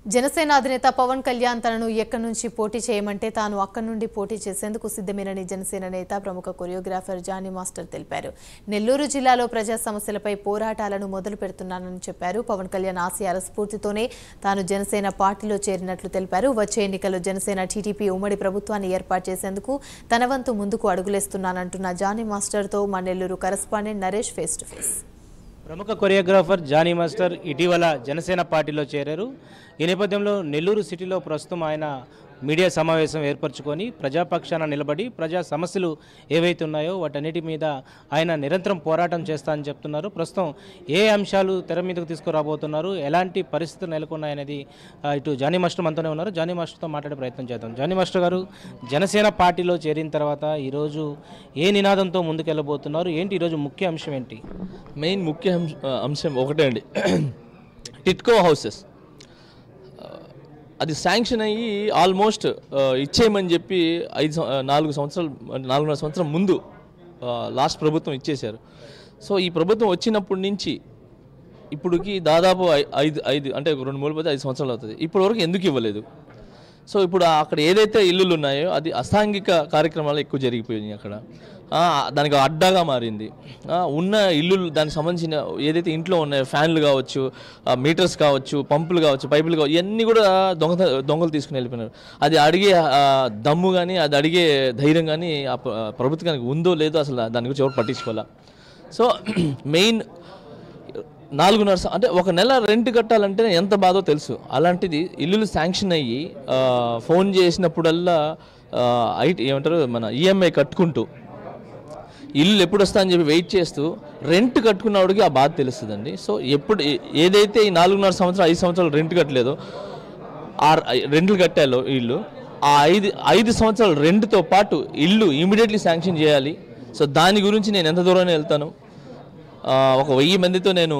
జనసేన అధినేత పవన్ కళ్యాణ్ తనను ఎక్కడి నుంచి పోటీ చేయమంటే తాను అక్కడి నుండి పోటీ చేసేందుకు సిద్ధమేనని జనసేన నేత ప్రముఖ కొరియోగ్రాఫర్ జానీ మాస్టర్ తెలిపారు. నెల్లూరు జిల్లాలో ప్రజా సమస్యలపై పోరాటాలను మొదలు పెడుతున్నానని చెప్పారు. పవన్ కళ్యాణ్ ఆశయాల స్ఫూర్తితోనే తాను జనసేన పార్టీలో చేరినట్లు తెలిపారు. వచ్చే ఎన్నికల్లో జనసేన టీడీపీ ఉమ్మడి ప్రభుత్వాన్ని ఏర్పాటు చేసేందుకు తన వంతు ముందుకు అడుగులేస్తున్నానంటున్న జానీ మాస్టర్తో మా Nellore correspondent Naresh face to face. ప్రముఖ కొరియోగ్రాఫర్ జానీ మాస్టర్ ఇటీవల జనసేన పార్టీలో చేరారు. ఈ నేపథ్యంలో నెల్లూరు సిటీలో ప్రస్తుతం ఆయన మీడియా సమావేశం ఏర్పరచుకొని ప్రజాపక్షాన నిలబడి ప్రజా సమస్యలు ఏవైతే ఉన్నాయో వాటన్నిటి మీద ఆయన నిరంతరం పోరాటం చేస్తా అని చెప్తున్నారు. ప్రస్తుతం ఏ అంశాలు తెర మీదకు తీసుకురాబోతున్నారు, ఎలాంటి పరిస్థితులు నెలకొన్నాయనేది ఇటు జానీ మాస్టర్ మనతోనే ఉన్నారు. జానీ మాస్టర్తో మాట్లాడే ప్రయత్నం చేద్దాం. జానీ మాస్టర్ గారు, జనసేన పార్టీలో చేరిన తర్వాత ఈరోజు ఏ నినాదంతో ముందుకెళ్ళబోతున్నారు, ఏంటి ఈరోజు ముఖ్య అంశం ఏంటి? మెయిన్ ముఖ్య అంశం ఒకటే అండి, టిట్కో హౌసెస్ అది శాంక్షన్ అయ్యి ఆల్మోస్ట్ ఇచ్చేయమని చెప్పి 4.5 సంవత్సరం ముందు లాస్ట్ ప్రభుత్వం ఇచ్చేశారు. సో ఈ ప్రభుత్వం వచ్చినప్పటి నుంచి ఇప్పటికి దాదాపు 5 అంటే 2-3 పోతే 5 సంవత్సరాలు అవుతుంది. ఇప్పటివరకు ఎందుకు ఇవ్వలేదు? సో ఇప్పుడు అక్కడ ఏదైతే ఇల్లులు ఉన్నాయో అది అసాంఘిక కార్యక్రమాలు ఎక్కువ జరిగిపోయినాయి. అక్కడ దానికి అడ్డాగా మారింది. ఉన్న ఇల్లు దానికి సంబంధించిన ఏదైతే ఇంట్లో ఉన్నాయో ఫ్యాన్లు కావచ్చు, మీటర్స్ కావచ్చు, పంపులు కావచ్చు, పైపులు కావచ్చు, ఇవన్నీ కూడా దొంగలు తీసుకుని వెళ్ళిపోయినారు. అది అడిగే దమ్ము కానీ అది అడిగే ధైర్యం కానీ ఆ ప్రభుత్వానికి ఉందో లేదో అసలు దాని గురించి ఎవరు పట్టించుకోవాలా. సో మెయిన్ 4.5 అంటే ఒక నెల రెంట్ కట్టాలంటే ఎంత బాధో తెలుసు. అలాంటిది ఇల్లులు శాంక్షన్ అయ్యి ఫోన్ చేసినప్పుడల్లా ఏమంటారు మన ఈఎంఐ కట్టుకుంటూ ఇల్లు ఎప్పుడు వస్తా అని చెప్పి వెయిట్ చేస్తూ రెంట్ కట్టుకున్నవాడికి ఆ బాధ తెలుస్తుందండి. సో ఎప్పుడు ఏదైతే ఈ 4.5 సంవత్సరాలు 5 సంవత్సరాలు రెంట్ కట్టలేదో ఆ రెంట్లు కట్టాలో ఇల్లు ఆ 5 సంవత్సరాలు రెంట్తో పాటు ఇల్లు ఇమీడియట్లీ శాంక్షన్ చేయాలి. సో దాని గురించి నేను ఎంత దూరాన్ని వెళ్తాను, ఒక 1000 మందితో నేను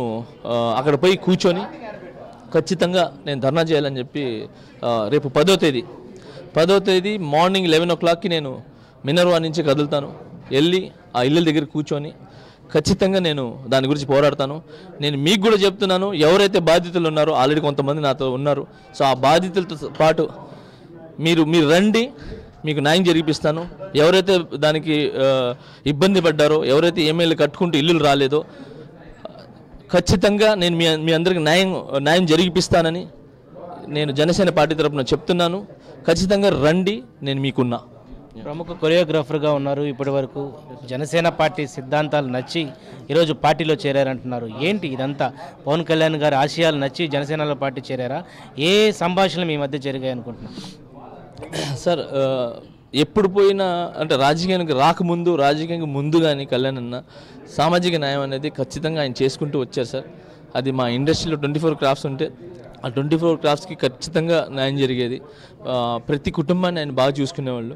అక్కడ పోయి కూర్చొని ఖచ్చితంగా నేను ధర్నా చేయాలని చెప్పి రేపు 10వ తేదీ మార్నింగ్ 11 o'clockకి నేను మినర్వా నుంచి కదులుతాను. వెళ్ళి ఆ ఇళ్ళ దగ్గర కూర్చొని ఖచ్చితంగా నేను దాని గురించి పోరాడతాను. నేను మీకు కూడా చెప్తున్నాను, ఎవరైతే బాధితులు ఉన్నారో ఆల్రెడీ కొంతమంది నాతో ఉన్నారు. సో ఆ బాధితులతో పాటు మీరు రండి, మీకు న్యాయం జరిపిస్తాను. ఎవరైతే దానికి ఇబ్బంది పడ్డారో, ఎవరైతే ఈఎంఐలు కట్టుకుంటూ ఇల్లులు రాలేదో ఖచ్చితంగా నేను మీ అందరికి న్యాయం జరిపిస్తానని నేను జనసేన పార్టీ తరపున చెప్తున్నాను. ఖచ్చితంగా రండి, నేను మీకున్నా. ప్రముఖ కొరియోగ్రాఫర్గా ఉన్నారు. ఇప్పటి వరకు జనసేన పార్టీ సిద్ధాంతాలు నచ్చి ఈరోజు పార్టీలో చేరారంటున్నారు. ఏంటి ఇదంతా? పవన్ కళ్యాణ్ గారి ఆశయాలు నచ్చి జనసేనలో పార్టీ చేరారా? ఏ సంభాషణలు మీ మధ్య జరిగాయి అనుకుంటున్నారు? సార్, ఎప్పుడు పోయినా అంటే రాజకీయానికి ముందు కానీ కళ్యాణ్ అన్న సామాజిక న్యాయం అనేది ఖచ్చితంగా ఆయన చేసుకుంటూ వచ్చారు సార్. అది మా ఇండస్ట్రీలో 24 క్రాఫ్ట్స్ ఉంటే ఆ 24 క్రాఫ్ట్స్కి ఖచ్చితంగా న్యాయం జరిగేది. ప్రతి కుటుంబాన్ని ఆయన బాగా చూసుకునేవాళ్ళు.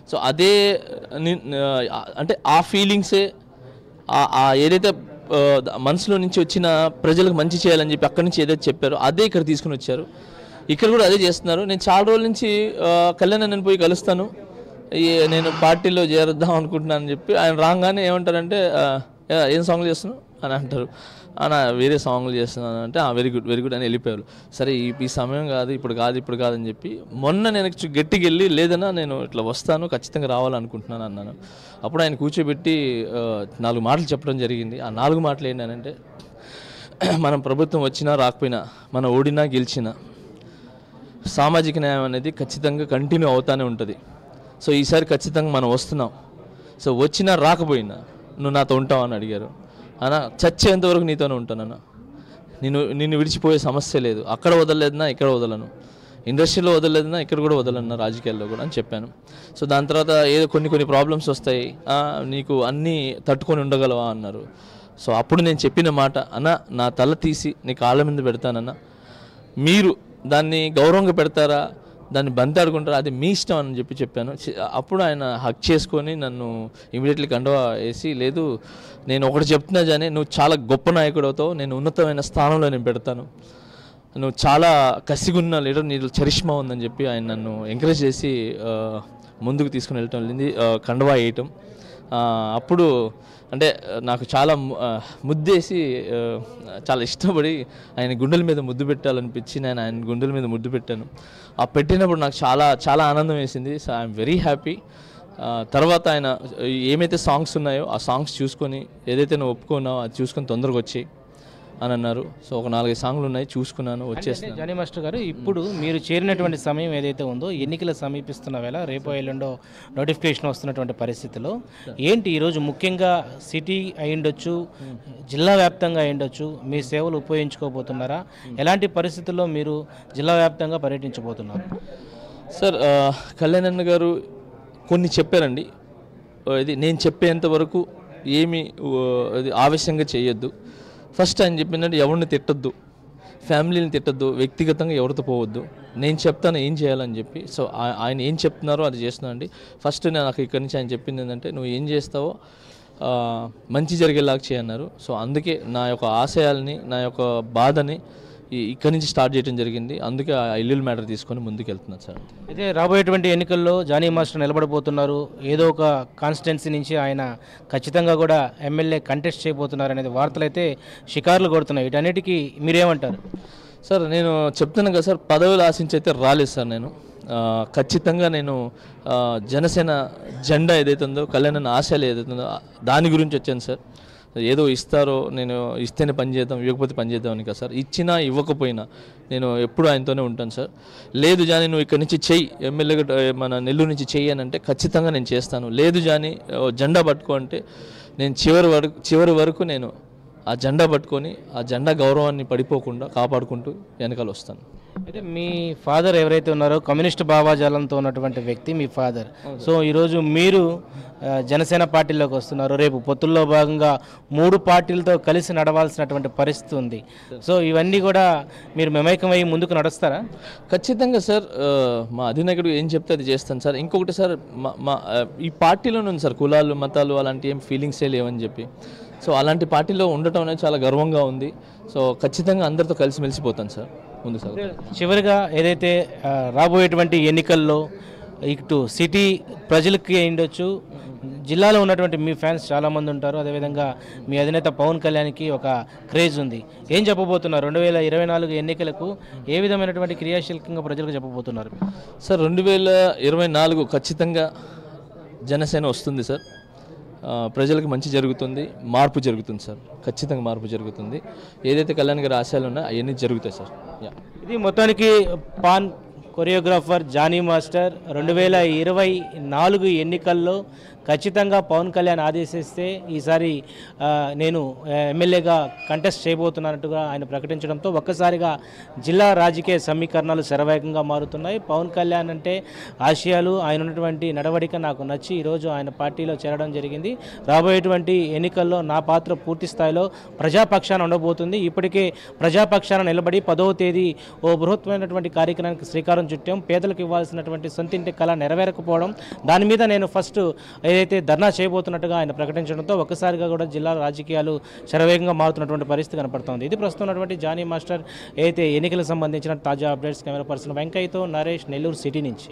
సో అదే అంటే ఆ ఫీలింగ్సే ఏదైతే మనసులో నుంచి వచ్చిన ప్రజలకు మంచి చేయాలని చెప్పి అక్కడి నుంచి ఏదైతే చెప్పారో అదే ఇక్కడ తీసుకుని వచ్చారు. ఇక్కడ కూడా అదే చేస్తున్నారు. నేను చాలా రోజుల నుంచి కళ్యాణ్ నేను పోయి కలుస్తాను, నేను పార్టీలో చేరుద్దాం అనుకుంటున్నాను అని చెప్పి ఆయన రాగానే ఏమంటారంటే ఏం సాంగ్లు చేస్తున్నావు అని అంటారు. వేరే సాంగ్లు చేస్తున్నాను అంటే వెరీ గుడ్ అని వెళ్ళిపోయారు. సరే ఈ సమయం కాదు, ఇప్పుడు కాదని చెప్పి మొన్న నేను గట్టికి వెళ్ళి లేదన్నా నేను ఇట్లా వస్తాను, ఖచ్చితంగా రావాలనుకుంటున్నాను అన్నాను. అప్పుడు ఆయన కూర్చోబెట్టి 4 మాటలు చెప్పడం జరిగింది. ఆ 4 మాటలు ఏంటంటే, మనం ప్రభుత్వం వచ్చినా రాకపోయినా, మనం ఓడినా గెలిచినా సామాజిక న్యాయం అనేది ఖచ్చితంగా కంటిన్యూ అవుతానే ఉంటుంది. సో ఈసారి ఖచ్చితంగా మనం వస్తున్నాం. సో వచ్చినా రాకపోయినా నువ్వు నాతో ఉంటావు అని అడిగారు. అన్న చచ్చేంతవరకు నీతోనే ఉంటానన్న, నిన్ను విడిచిపోయే సమస్య లేదు. అక్కడ వదలలేదన్నా ఇక్కడ వదలను, ఇండస్ట్రీలో వదలలేదన్నా ఇక్కడ కూడా వదలన్నా, రాజకీయాల్లో కూడా అని చెప్పాను. సో దాని తర్వాత ఏదో కొన్ని ప్రాబ్లమ్స్ వస్తాయి, నీకు అన్నీ తట్టుకొని ఉండగలవా అన్నారు. సో అప్పుడు నేను చెప్పిన మాట, అన్న నా తల తీసి నీ కాళ్ళ మీద పెడతానన్న, మీరు దాన్ని గౌరవంగా పెడతారా, దాన్ని బంతాడుకుంటారా, అది మీ ఇష్టం అని చెప్పాను. అప్పుడు ఆయన హక్ చేసుకొని నన్ను ఇమీడియట్లీ కండువా వేసి, లేదు నేను ఒకటి చెప్తున్నా జానీ, నువ్వు చాలా గొప్ప నాయకుడు అవుతావు, నేను ఉన్నతమైన స్థానంలో నేను పెడతాను, నువ్వు చాలా కసిగున్న లీడర్, నీకు చరిష్మా ఉందని చెప్పి ఆయన నన్ను ఎంకరేజ్ చేసి ముందుకు తీసుకుని వెళ్ళటం వెళ్ళింది, కండువా వేయటం. అప్పుడు అంటే నాకు చాలా ముద్దేసి చాలా ఇష్టపడి ఆయన గుండెల మీద ముద్దు పెట్టాలనిపించి నేను ఆయన గుండెల మీద ముద్దు పెట్టాను. ఆ పెట్టినప్పుడు నాకు చాలా చాలా ఆనందం వేసింది. So I'm very happy. తర్వాత ఆయన ఏమైతే సాంగ్స్ ఉన్నాయో ఆ సాంగ్స్ చూసుకొని ఏదైతే నువ్వు ఒప్పుకున్నావో అది చూసుకొని తొందరగా వచ్చి అని అన్నారు. సో ఒక 4-5 సాంగ్లు ఉన్నాయి, చూసుకున్నాను, వచ్చేసాను. జానీ మాస్టర్ గారు, ఇప్పుడు మీరు చేరినటువంటి సమయం ఏదైతే ఉందో, ఎన్నికలు సమీపిస్తున్న వేళ రేపో ఎల్లుండో నోటిఫికేషన్ వస్తున్నటువంటి పరిస్థితిలో ఏంటి ఈరోజు ముఖ్యంగా సిటీ అయ్యుండొచ్చు, జిల్లా వ్యాప్తంగా అయ్యుండొచ్చు, మీ సేవలు ఉపయోగించుకోబోతున్నారా? ఎలాంటి పరిస్థితుల్లో మీరు జిల్లా వ్యాప్తంగా పర్యటించబోతున్నారు? సార్ కళ్యాణ్ గారు కొన్ని చెప్పారండి. ఇది నేను చెప్పేంత వరకు ఏమి అది ఆవేశంగా చేయొద్దు. ఫస్ట్ ఆయన చెప్పినట్టు ఎవరిని తిట్టద్దు, ఫ్యామిలీని తిట్టద్దు, వ్యక్తిగతంగా ఎవరితో పోవద్దు, నేను చెప్తాను ఏం చేయాలని చెప్పి. సో ఆయన ఏం చెప్తున్నారో అది చేస్తున్నానండి. ఫస్ట్ నాకు ఇక్కడి నుంచి ఆయన చెప్పింది ఏంటంటే, నువ్వు ఏం చేస్తావో మంచి జరిగేలాగా చేయన్నారు. సో అందుకే నా యొక్క ఆశయాల్ని, నా యొక్క బాధని ఇక్కడి నుంచి స్టార్ట్ చేయడం జరిగింది. అందుకే ఆ ఇల్లు మ్యాటర్ తీసుకొని ముందుకు వెళ్తున్నాను సార్. అయితే రాబోయేటువంటి ఎన్నికల్లో జానీ మాస్టర్ నిలబడబోతున్నారు. ఏదో ఒక కాన్స్టిట్యున్సీ నుంచి ఆయన ఖచ్చితంగా కూడా ఎమ్మెల్యే కంటెస్ట్ చేయబోతున్నారు అనేది వార్తలు అయితే షికార్లు కొడుతున్నాయి. వీటన్నిటికీ మీరేమంటారు? సార్ నేను చెప్తున్నాను కదా సార్, పదవులు ఆశించి అయితే రాలేదు సార్. నేను ఖచ్చితంగా నేను జనసేన జెండా ఏదైతే ఉందో, కళ్యాణ్ ఆశయాలు ఏదైతే ఉందో దాని గురించి వచ్చాను సార్. ఏదో ఇస్తారో నేను ఇస్తేనే పని చేద్దాం, ఇవ్వకపోతే పని చేద్దాం అని కదా సార్. ఇచ్చినా ఇవ్వకపోయినా నేను ఎప్పుడు ఆయనతోనే ఉంటాను సార్. లేదు జానీ నువ్వు ఇక్కడి నుంచి చెయ్యి, ఎమ్మెల్యేగా మన నెల్లూరు నుంచి చెయ్యి అని అంటే ఖచ్చితంగా నేను చేస్తాను. లేదు జానీ జెండా పట్టుకో అంటే నేను చివరి వరకు నేను ఆ జెండా పట్టుకొని ఆ జెండా గౌరవాన్ని పడిపోకుండా కాపాడుకుంటూ వెనకాల వస్తాను. అయితే మీ ఫాదర్ ఎవరైతే ఉన్నారో కమ్యూనిస్ట్ భావాజాలంతో ఉన్నటువంటి వ్యక్తి మీ ఫాదర్. సో ఈరోజు మీరు జనసేన పార్టీలోకి వస్తున్నారు. రేపు పొత్తుల్లో భాగంగా 3 పార్టీలతో కలిసి నడవాల్సినటువంటి పరిస్థితి ఉంది. సో ఇవన్నీ కూడా మీరు మమేకమై ముందుకు నడుస్తారా? ఖచ్చితంగా సార్. మా అధినాయకుడు ఏం చెప్తే అది చేస్తాను సార్. ఇంకొకటి సార్, మా ఈ పార్టీలోనే ఉంది సార్ కులాలు, మతాలు అలాంటి ఏం ఫీలింగ్సే లేవని చెప్పి. సో అలాంటి పార్టీలో ఉండటం అనేది చాలా గర్వంగా ఉంది. సో ఖచ్చితంగా అందరితో కలిసిమెలిసిపోతాను సార్ ముందు సార్. చివరిగా ఏదైతే రాబోయేటువంటి ఎన్నికల్లో ఇటు సిటీ ప్రజలకి అయ్యుండొచ్చు, జిల్లాలో ఉన్నటువంటి మీ ఫ్యాన్స్ చాలామంది ఉంటారు, అదేవిధంగా మీ అధినేత పవన్ కళ్యాణ్కి ఒక క్రేజ్ ఉంది. ఏం చెప్పబోతున్నారు 2024 ఎన్నికలకు? ఏ విధమైనటువంటి క్రియాశీలకంగా ప్రజలకు చెప్పబోతున్నారు సార్? 2024 ఖచ్చితంగా జనసేన వస్తుంది సార్. ప్రజలకు మంచి జరుగుతుంది, మార్పు జరుగుతుంది సార్. ఖచ్చితంగా మార్పు జరుగుతుంది. ఏదైతే కళ్యాణ్ గారి ఆశయాలు ఉన్నాయో అవన్నీ జరుగుతాయి సార్. ఇది మొత్తానికి పాన్ కొరియోగ్రాఫర్ జానీ మాస్టర్ 2024 ఎన్నికల్లో ఖచ్చితంగా పవన్ కళ్యాణ్ ఆదేశిస్తే ఈసారి నేను ఎమ్మెల్యేగా కంటెస్ట్ చేయబోతున్నట్టుగా ఆయన ప్రకటించడంతో ఒక్కసారిగా జిల్లా రాజకీయ సమీకరణాలు శరవేగంగా మారుతున్నాయి. పవన్ కళ్యాణ్ అంటే ఆశయాలు, ఆయన ఉన్నటువంటి నడవడిక నాకు నచ్చి ఈరోజు ఆయన పార్టీలో చేరడం జరిగింది. రాబోయేటువంటి ఎన్నికల్లో నా పాత్ర పూర్తి స్థాయిలో ప్రజాపక్షాన ఉండబోతుంది. ఇప్పటికే ప్రజాపక్షాన నిలబడి 10వ తేదీ ఓ బృహత్తమైనటువంటి కార్యక్రమానికి శ్రీకారం చుట్టాం. పేదలకు ఇవ్వాల్సినటువంటి సొంతింటి కళ నెరవేరకపోవడం, దాని మీద నేను ఫస్ట్ ఏదైతే ధర్నా చేయబోతున్నట్టుగా ఆయన ప్రకటించడంతో ఒక్కసారిగా కూడా జిల్లా రాజకీయాలు శరవేగంగా మారుతున్నటువంటి పరిస్థితి కనపడుతోంది. ఇది ప్రస్తుతం ఉన్నటువంటి జానీ మాస్టర్ ఏదైతే ఎన్నికలకు సంబంధించిన తాజా అప్డేట్స్. కెమెరా పర్సన్ వెంకయ్యతో నరేష్, నెల్లూరు సిటీ నుంచి.